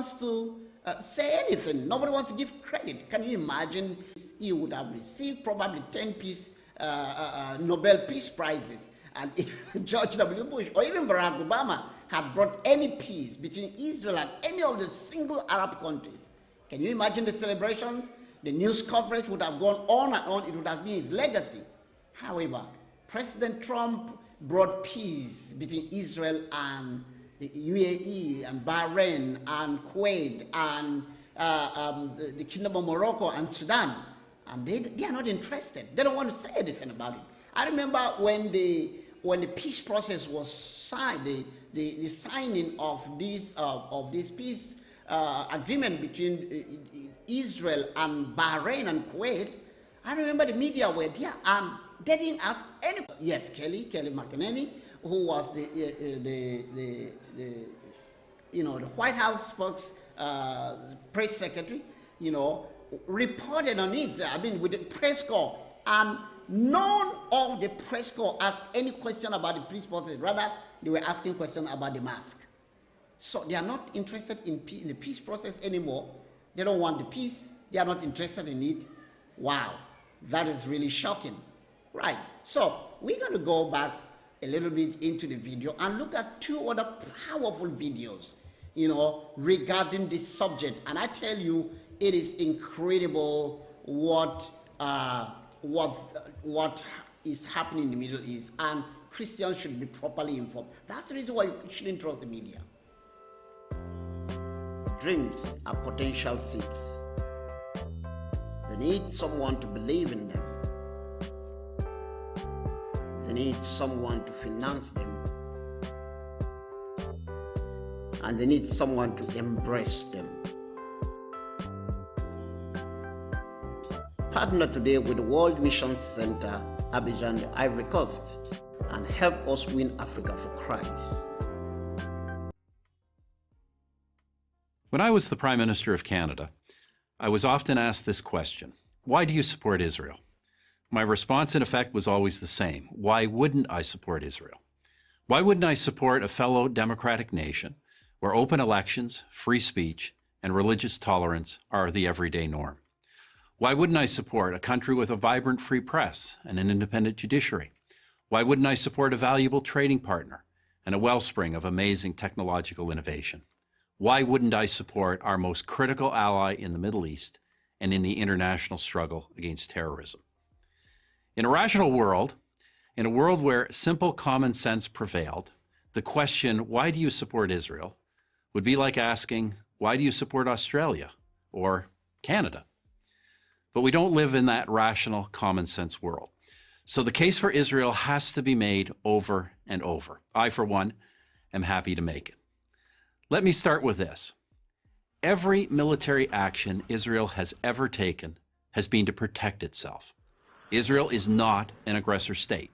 wants to say anything. Nobody wants to give credit. Can you imagine? He would have received probably 10 Nobel Peace Prizes. And if George W. Bush or even Barack Obama had brought any peace between Israel and any of the single Arab countries, can you imagine the celebrations? The news coverage would have gone on and on. It would have been his legacy. However, President Trump brought peace between Israel and the UAE and Bahrain and Kuwait and the Kingdom of Morocco and Sudan. And they are not interested. They don't want to say anything about it. I remember when the peace process was signed, the signing of this peace agreement between Israel and Bahrain and Kuwait. I remember the media were there and they didn't ask any. Yes, Kelly McEnany, who was the White House press secretary, reported on it. I mean, with the press corps, and none of the press corps asked any question about the peace process. Rather, they were asking questions about the mask. So they are not interested in the peace process anymore. They don't want the peace. They are not interested in it. Wow, that is really shocking. Right, so we're going to go back a little bit into the video and look at two other powerful videos, regarding this subject. And I tell you, it is incredible what is happening in the Middle East, and Christians should be properly informed. That's the reason why you shouldn't trust the media. Dreams are potential seeds. They need someone to believe in them. They need someone to finance them. And they need someone to embrace them. Partner today with the World Missions Center, Abidjan, the Ivory Coast, and help us win Africa for Christ. When I was the Prime Minister of Canada, I was often asked this question: why do you support Israel? My response, in effect, was always the same. Why wouldn't I support Israel? Why wouldn't I support a fellow democratic nation where open elections, free speech, and religious tolerance are the everyday norm? Why wouldn't I support a country with a vibrant free press and an independent judiciary? Why wouldn't I support a valuable trading partner and a wellspring of amazing technological innovation? Why wouldn't I support our most critical ally in the Middle East and in the international struggle against terrorism? In a rational world, in a world where simple common sense prevailed, the question, why do you support Israel, would be like asking, why do you support Australia or Canada? But we don't live in that rational common sense world. So the case for Israel has to be made over and over. I, for one, am happy to make it. Let me start with this. Every military action Israel has ever taken has been to protect itself. Israel is not an aggressor state.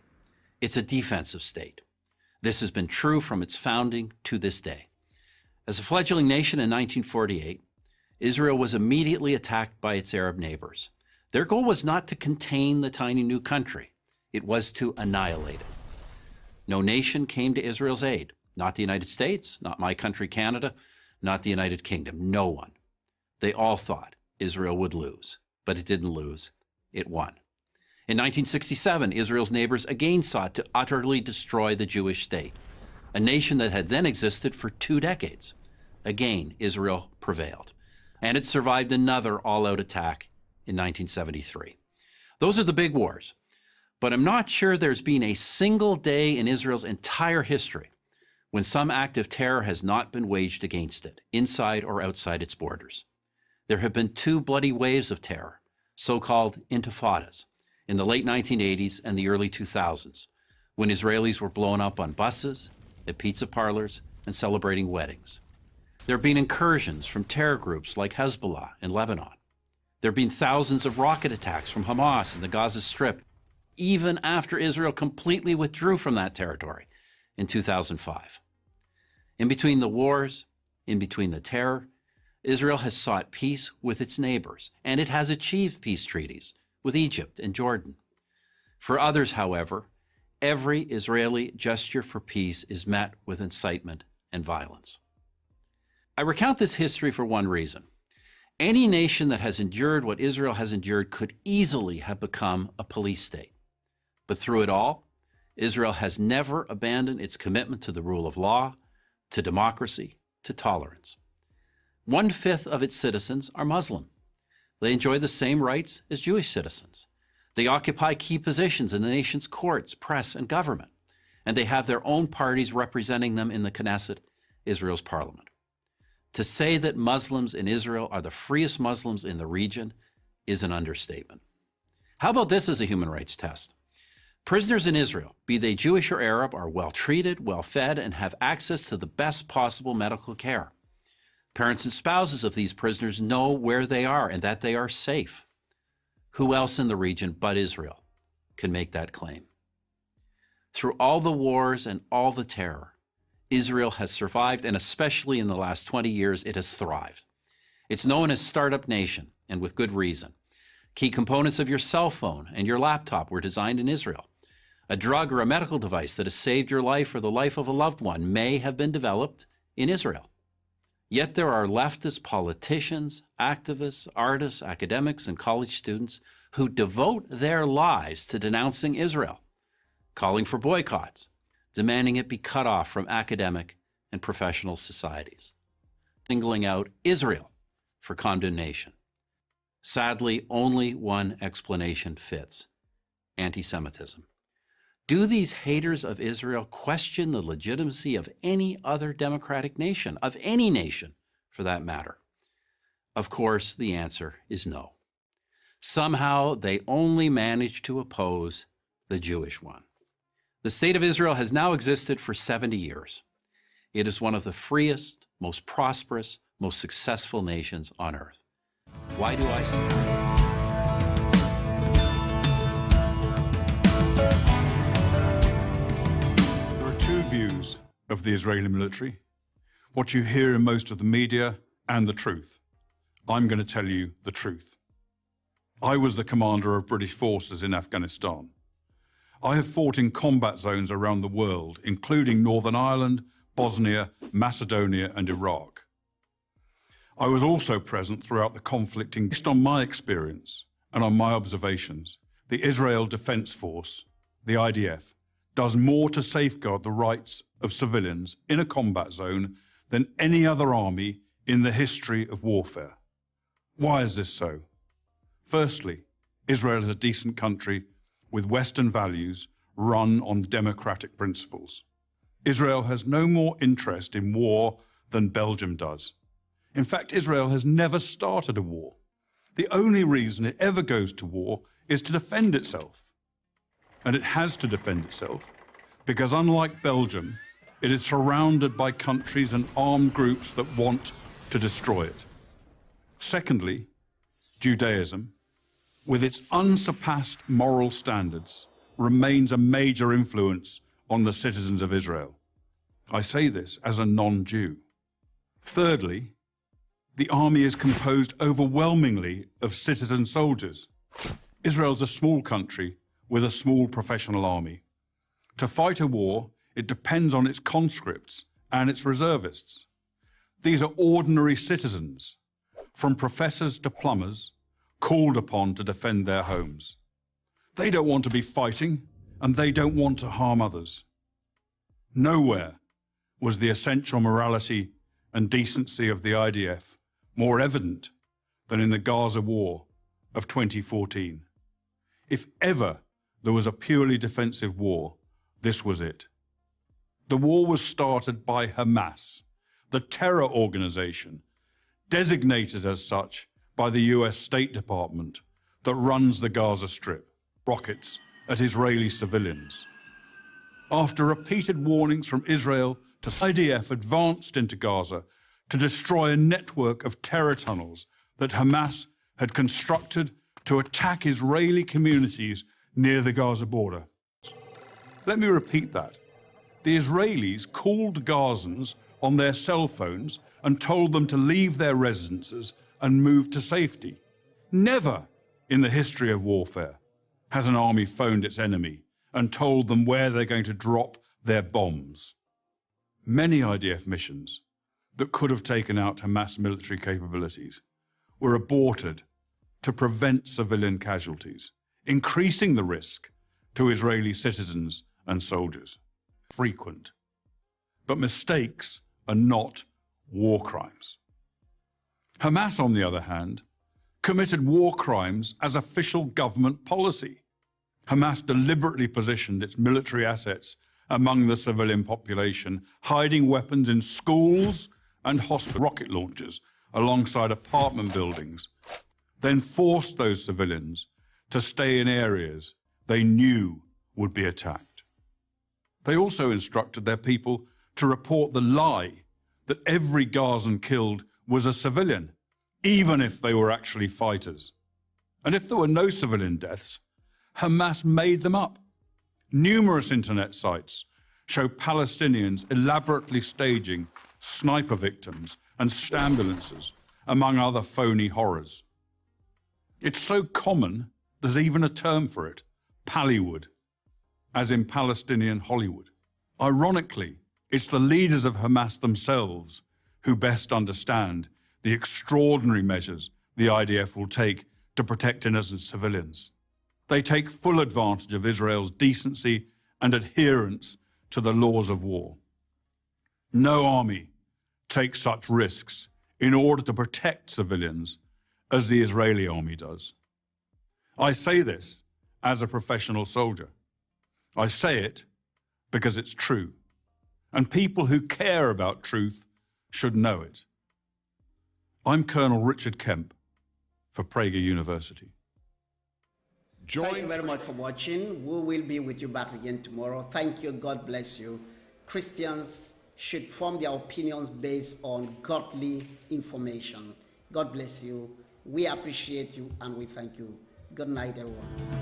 It's a defensive state. This has been true from its founding to this day. As a fledgling nation in 1948, Israel was immediately attacked by its Arab neighbors. Their goal was not to contain the tiny new country. It was to annihilate it. No nation came to Israel's aid. Not the United States, not my country, Canada, not the United Kingdom. No one. They all thought Israel would lose, but it didn't lose. It won. In 1967, Israel's neighbors again sought to utterly destroy the Jewish state, a nation that had then existed for 2 decades. Again, Israel prevailed, and it survived another all-out attack in 1973. Those are the big wars, but I'm not sure there's been a single day in Israel's entire history when some act of terror has not been waged against it, inside or outside its borders. There have been 2 bloody waves of terror, so-called intifadas, in the late 1980s and the early 2000s, when Israelis were blown up on buses, at pizza parlors, and celebrating weddings. There have been incursions from terror groups like Hezbollah in Lebanon. There have been thousands of rocket attacks from Hamas in the Gaza Strip, even after Israel completely withdrew from that territory in 2005. In between the wars, in between the terror, Israel has sought peace with its neighbors, and it has achieved peace treaties with Egypt and Jordan. For others, however, every Israeli gesture for peace is met with incitement and violence. I recount this history for one reason. Any nation that has endured what Israel has endured could easily have become a police state. But through it all, Israel has never abandoned its commitment to the rule of law, to democracy, to tolerance. 1/5 of its citizens are Muslim. They enjoy the same rights as Jewish citizens. They occupy key positions in the nation's courts, press, and government, and they have their own parties representing them in the Knesset, Israel's parliament. To say that Muslims in Israel are the freest Muslims in the region is an understatement. How about this as a human rights test? Prisoners in Israel, be they Jewish or Arab, are well treated, well fed, and have access to the best possible medical care. Parents and spouses of these prisoners know where they are and that they are safe. Who else in the region but Israel can make that claim? Through all the wars and all the terror, Israel has survived, and especially in the last 20 years, it has thrived. It's known as Startup Nation, and with good reason. Key components of your cell phone and your laptop were designed in Israel. A drug or a medical device that has saved your life or the life of a loved one may have been developed in Israel. Yet there are leftist politicians, activists, artists, academics, and college students who devote their lives to denouncing Israel, calling for boycotts, demanding it be cut off from academic and professional societies, singling out Israel for condemnation. Sadly, only one explanation fits: anti-Semitism. Do these haters of Israel question the legitimacy of any other democratic nation, of any nation for that matter? Of course, the answer is no. Somehow they only manage to oppose the Jewish one. The State of Israel has now existed for 70 years. It is one of the freest, most prosperous, most successful nations on earth. Why do I support it? Views of the Israeli military, what you hear in most of the media, and the truth. I'm going to tell you the truth. I was the commander of British forces in Afghanistan. I have fought in combat zones around the world, including Northern Ireland, Bosnia, Macedonia, and Iraq. I was also present throughout the conflict. Based on my experience and on my observations, the Israel Defense Force, the IDF, does more to safeguard the rights of civilians in a combat zone than any other army in the history of warfare. Why is this so? Firstly, Israel is a decent country with Western values run on democratic principles. Israel has no more interest in war than Belgium does. In fact, Israel has never started a war. The only reason it ever goes to war is to defend itself. And it has to defend itself because, unlike Belgium, it is surrounded by countries and armed groups that want to destroy it. Secondly, Judaism, with its unsurpassed moral standards, remains a major influence on the citizens of Israel. I say this as a non-Jew. Thirdly, the army is composed overwhelmingly of citizen soldiers. Israel is a small country with a small professional army. To fight a war, it depends on its conscripts and its reservists. These are ordinary citizens, from professors to plumbers, called upon to defend their homes. They don't want to be fighting, and they don't want to harm others. Nowhere was the essential morality and decency of the IDF more evident than in the Gaza war of 2014. If ever there was a purely defensive war, this was it. The war was started by Hamas, the terror organization, designated as such by the US State Department that runs the Gaza Strip, rockets at Israeli civilians. After repeated warnings from Israel, the IDF advanced into Gaza to destroy a network of terror tunnels that Hamas had constructed to attack Israeli communities near the Gaza border. Let me repeat that. The Israelis called Gazans on their cell phones and told them to leave their residences and move to safety. Never in the history of warfare has an army phoned its enemy and told them where they're going to drop their bombs. Many IDF missions that could have taken out Hamas military capabilities were aborted to prevent civilian casualties, increasing the risk to Israeli citizens and soldiers. Frequent. But mistakes are not war crimes. Hamas, on the other hand, committed war crimes as official government policy. Hamas deliberately positioned its military assets among the civilian population, hiding weapons in schools and hospital rocket launchers alongside apartment buildings, then forced those civilians to stay in areas they knew would be attacked. They also instructed their people to report the lie that every Gazan killed was a civilian, even if they were actually fighters. And if there were no civilian deaths, Hamas made them up. Numerous internet sites show Palestinians elaborately staging sniper victims and ambulances, among other phony horrors. It's so common, there's even a term for it, Pallywood, as in Palestinian Hollywood. Ironically, it's the leaders of Hamas themselves who best understand the extraordinary measures the IDF will take to protect innocent civilians. They take full advantage of Israel's decency and adherence to the laws of war. No army takes such risks in order to protect civilians as the Israeli army does. I say this as a professional soldier. I say it because it's true, and people who care about truth should know it. I'm Colonel Richard Kemp for Prager University. Thank you very much for watching. We will be with you back again tomorrow. Thank you. God bless you. Christians should form their opinions based on godly information. God bless you. We appreciate you and we thank you. Good night, everyone.